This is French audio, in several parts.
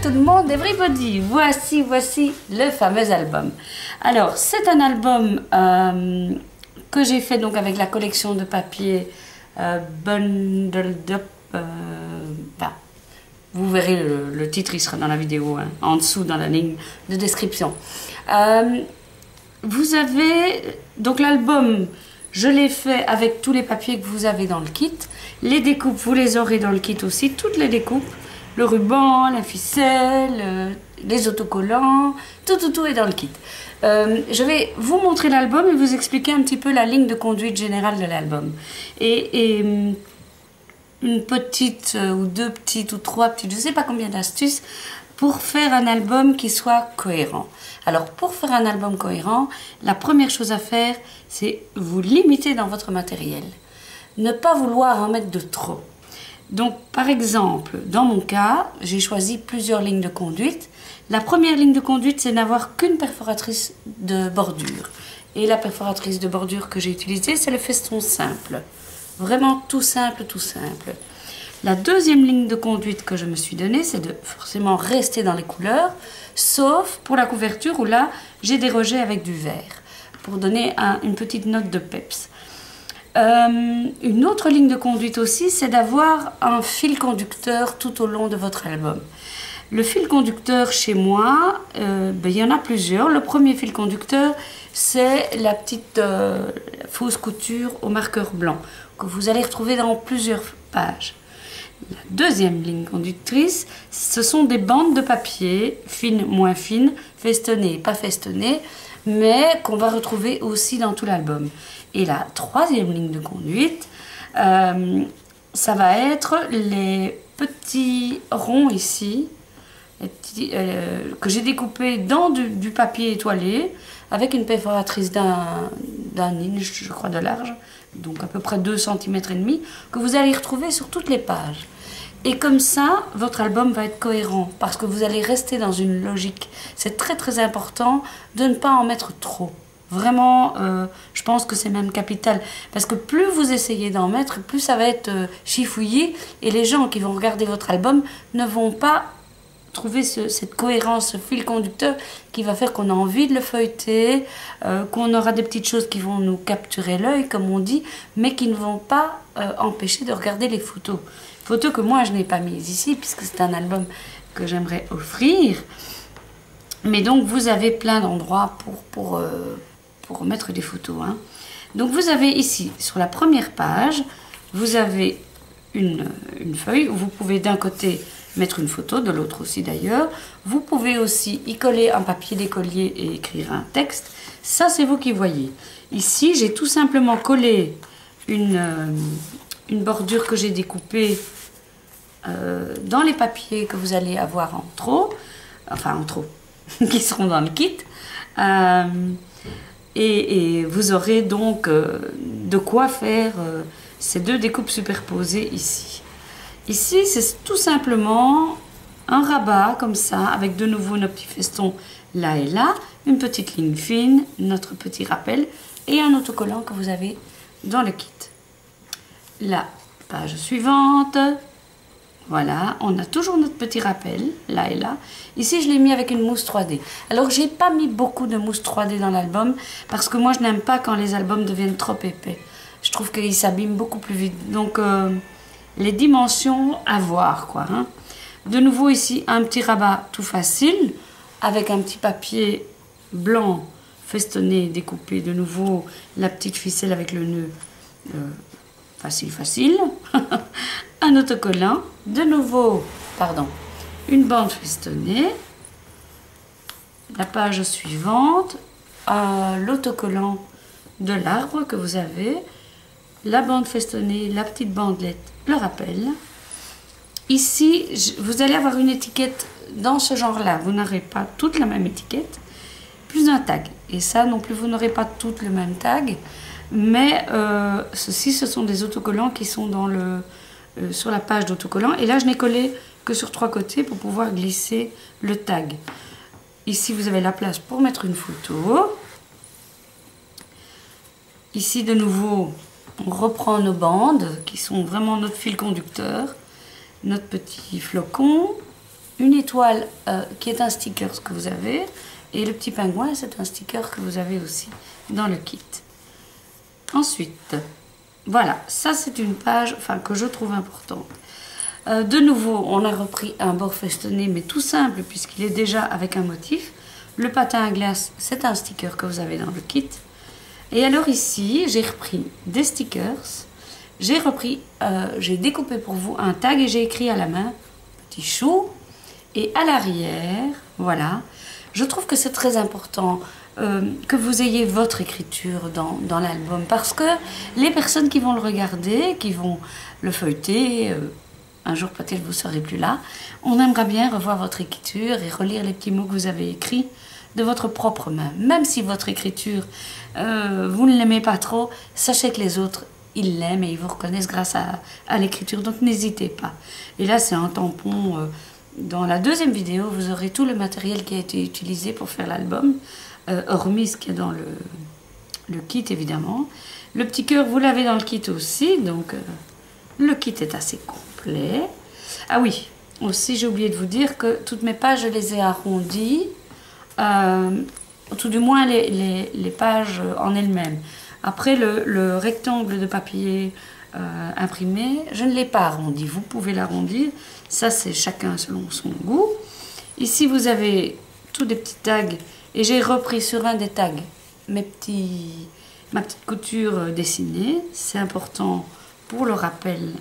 tout le monde, everybody. Voici le fameux album. Alors, c'est un album que j'ai fait donc avec la collection de papier Bundled Up. Vous verrez le titre, il sera dans la vidéo, hein, en dessous dans la ligne de description. Vous avez donc l'album, je l'ai fait avec tous les papiers que vous avez dans le kit. Les découpes, vous les aurez dans le kit aussi, toutes les découpes. Le ruban, la ficelle, les autocollants, tout est dans le kit. Je vais vous montrer l'album et vous expliquer un petit peu la ligne de conduite générale de l'album. Et une petite ou deux petites ou trois petites, je ne sais pas combien d'astuces pour faire un album qui soit cohérent. Alors pour faire un album cohérent, la première chose à faire, c'est vous limiter dans votre matériel. Ne pas vouloir en mettre de trop. Donc, par exemple, dans mon cas, j'ai choisi plusieurs lignes de conduite. La première ligne de conduite, c'est n'avoir qu'une perforatrice de bordure. Et la perforatrice de bordure que j'ai utilisée, c'est le feston simple. Vraiment tout simple, tout simple. La deuxième ligne de conduite que je me suis donnée, c'est de forcément rester dans les couleurs, sauf pour la couverture où là, j'ai dérogé avec du vert, pour donner une petite note de peps. Une autre ligne de conduite aussi, c'est d'avoir un fil conducteur tout au long de votre album. Le fil conducteur chez moi, il y en a plusieurs. Le premier fil conducteur, c'est la petite fausse couture au marqueur blanc que vous allez retrouver dans plusieurs pages. La deuxième ligne conductrice, ce sont des bandes de papier, fines, moins fines, festonnées, pas festonnées, mais qu'on va retrouver aussi dans tout l'album. Et la troisième ligne de conduite, ça va être les petits ronds ici, les petits, que j'ai découpés dans du papier étoilé, avec une perforatrice d'un inch, je crois, de large, donc à peu près 2,5 cm, que vous allez retrouver sur toutes les pages. Et comme ça, votre album va être cohérent, parce que vous allez rester dans une logique. C'est très très important de ne pas en mettre trop. Vraiment, je pense que c'est même capital. Parce que plus vous essayez d'en mettre, plus ça va être chifouillé. Et les gens qui vont regarder votre album ne vont pas trouver cette cohérence, ce fil conducteur qui va faire qu'on a envie de le feuilleter, qu'on aura des petites choses qui vont nous capturer l'œil, comme on dit, mais qui ne vont pas empêcher de regarder les photos. Photos que moi, je n'ai pas mises ici, puisque c'est un album que j'aimerais offrir. Mais donc, vous avez plein d'endroits pour mettre des photos, hein. Donc vous avez ici, sur la première page, vous avez une feuille où vous pouvez d'un côté mettre une photo, de l'autre aussi d'ailleurs. Vous pouvez aussi y coller un papier d'écolier et écrire un texte. Ça, c'est vous qui voyez. Ici, j'ai tout simplement collé une bordure que j'ai découpée dans les papiers que vous allez avoir en trop, qui seront dans le kit. Et vous aurez donc de quoi faire ces deux découpes superposées ici. Ici, c'est tout simplement un rabat comme ça, avec de nouveau nos petits festons là et là, une petite ligne fine, notre petit rappel et un autocollant que vous avez dans le kit. La page suivante. Voilà, on a toujours notre petit rappel, là et là. Ici, je l'ai mis avec une mousse 3D. Alors, j'ai pas mis beaucoup de mousse 3D dans l'album, parce que moi, je n'aime pas quand les albums deviennent trop épais. Je trouve qu'ils s'abîment beaucoup plus vite. Donc, les dimensions à voir, quoi, hein. De nouveau, ici, un petit rabat tout facile, avec un petit papier blanc festonné, découpé. De nouveau, la petite ficelle avec le nœud facile. Un autocollant, de nouveau, une bande festonnée, la page suivante, l'autocollant de l'arbre que vous avez, la bande festonnée, la petite bandelette, le rappel. Ici, vous allez avoir une étiquette dans ce genre-là, vous n'aurez pas toute la même étiquette, plus un tag. Et ça non plus, vous n'aurez pas toutes le même tag, mais ceci, ce sont des autocollants qui sont dans sur la page d'autocollant. Et là, je n'ai collé que sur 3 côtés pour pouvoir glisser le tag. Ici, vous avez la place pour mettre une photo. Ici, de nouveau, on reprend nos bandes qui sont vraiment notre fil conducteur, notre petit flocon. une étoile qui est un sticker que vous avez, et le petit pingouin, c'est un sticker que vous avez aussi dans le kit. Ensuite, voilà, ça c'est une page que je trouve importante. De nouveau, on a repris un bord festonné, mais tout simple, puisqu'il est déjà avec un motif. Le patin à glace, c'est un sticker que vous avez dans le kit. Et alors ici, j'ai repris des stickers. J'ai découpé pour vous un tag et j'ai écrit à la main petit chou. Et à l'arrière, voilà, je trouve que c'est très important que vous ayez votre écriture dans l'album. Parce que les personnes qui vont le regarder, qui vont le feuilleter, un jour peut-être vous ne serez plus là, on aimerait bien revoir votre écriture et relire les petits mots que vous avez écrits de votre propre main. Même si votre écriture, vous ne l'aimez pas trop, sachez que les autres, ils l'aiment et ils vous reconnaissent grâce à l'écriture. Donc n'hésitez pas. Et là, c'est un tampon. Dans la deuxième vidéo, vous aurez tout le matériel qui a été utilisé pour faire l'album, hormis ce qui est dans le kit, évidemment. Le petit cœur, vous l'avez dans le kit aussi, donc le kit est assez complet. Ah oui, aussi, j'ai oublié de vous dire que toutes mes pages, je les ai arrondies, tout du moins les pages en elles-mêmes. Après, le rectangle de papier imprimé, je ne l'ai pas arrondi. Vous pouvez l'arrondir. Ça, c'est chacun selon son goût. Ici, vous avez tous des petits tags. Et j'ai repris sur un des tags ma petite couture dessinée. C'est important pour le rappel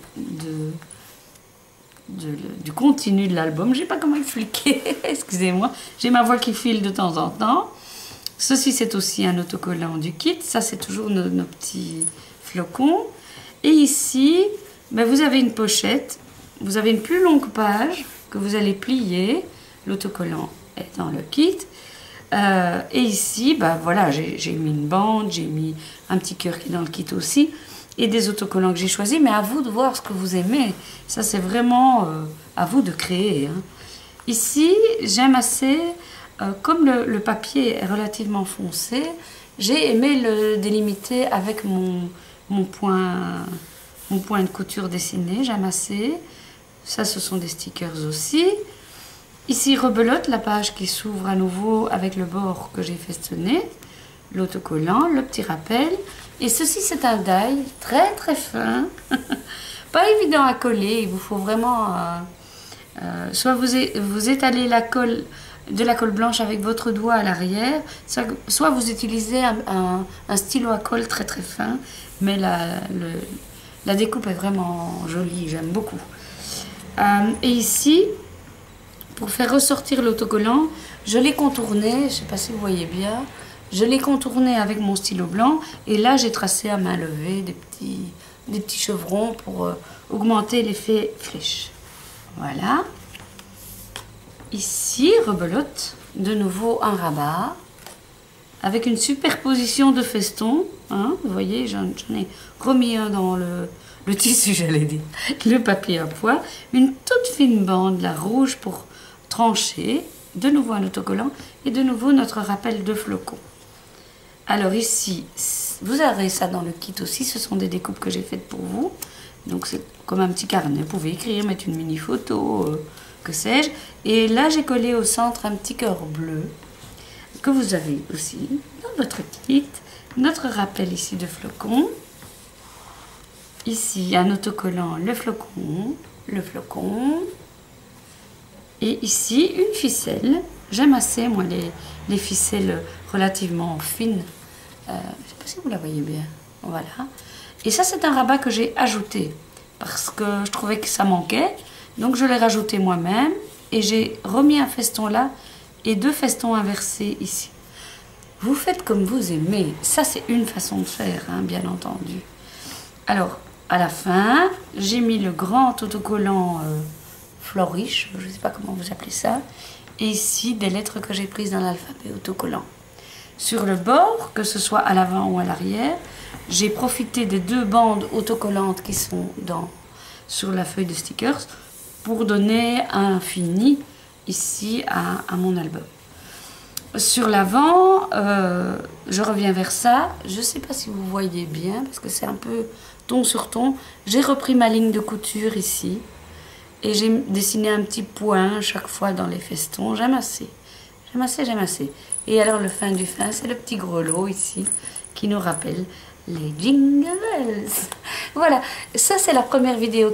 du contenu de l'album. Je ne sais pas comment expliquer. Excusez-moi. J'ai ma voix qui file de temps en temps. Ceci, c'est aussi un autocollant du kit. Ça, c'est toujours nos petits flocons. Et ici, vous avez une pochette. Vous avez une plus longue page que vous allez plier. L'autocollant est dans le kit. Et ici, voilà, j'ai mis une bande, j'ai mis un petit cœur qui est dans le kit aussi. Et des autocollants que j'ai choisis. Mais à vous de voir ce que vous aimez. Ça, c'est vraiment à vous de créer. Hein. Ici, j'aime assez... comme le papier est relativement foncé, j'ai aimé le délimiter avec mon point de couture dessiné. J'aime assez. Ça, ce sont des stickers aussi. Ici, rebelote, la page qui s'ouvre à nouveau avec le bord que j'ai festonné. L'autocollant, le petit rappel. Et ceci, c'est un die très très fin. Pas évident à coller. Il vous faut vraiment... soit vous étalez de la colle blanche avec votre doigt à l'arrière, soit vous utilisez un stylo à colle très très fin. Mais la découpe est vraiment jolie, j'aime beaucoup. Et ici, pour faire ressortir l'autocollant, je l'ai contourné, je ne sais pas si vous voyez bien, je l'ai contourné avec mon stylo blanc et là j'ai tracé à main levée des petits chevrons pour augmenter l'effet flèche. Voilà. Ici, rebelote, de nouveau un rabat avec une superposition de festons. Hein, vous voyez, j'en ai remis un dans le tissu, j'allais dire, le papier à pois, une toute fine bande, la rouge pour trancher, de nouveau un autocollant et de nouveau notre rappel de flocons. Alors ici, vous aurez ça dans le kit aussi, ce sont des découpes que j'ai faites pour vous, donc c'est comme un petit carnet, vous pouvez écrire, mettre une mini photo, que sais-je, et là j'ai collé au centre un petit cœur bleu, que vous avez aussi dans votre kit, notre rappel ici de flocons. Ici, un autocollant, le flocon. Et ici, une ficelle. J'aime assez, moi, les ficelles relativement fines. Je ne sais pas si vous la voyez bien. Voilà. Et ça, c'est un rabat que j'ai ajouté parce que je trouvais que ça manquait. Donc, je l'ai rajouté moi-même et j'ai remis un feston là et deux festons inversés ici. Vous faites comme vous aimez. Ça, c'est une façon de faire, hein, bien entendu. Alors, à la fin, j'ai mis le grand autocollant Flourish, je ne sais pas comment vous appelez ça, et ici des lettres que j'ai prises dans l'alphabet autocollant. Sur le bord, que ce soit à l'avant ou à l'arrière, j'ai profité des deux bandes autocollantes qui sont sur la feuille de stickers pour donner un fini ici à mon album. Sur l'avant, je reviens vers ça, je ne sais pas si vous voyez bien parce que c'est un peu ton sur ton. J'ai repris ma ligne de couture ici Et j'ai dessiné un petit point chaque fois dans les festons. J'aime assez. J'aime assez, j'aime assez. Et alors le fin du fin, c'est le petit grelot ici qui nous rappelle les Jingle Bells. Voilà, ça c'est la première vidéo.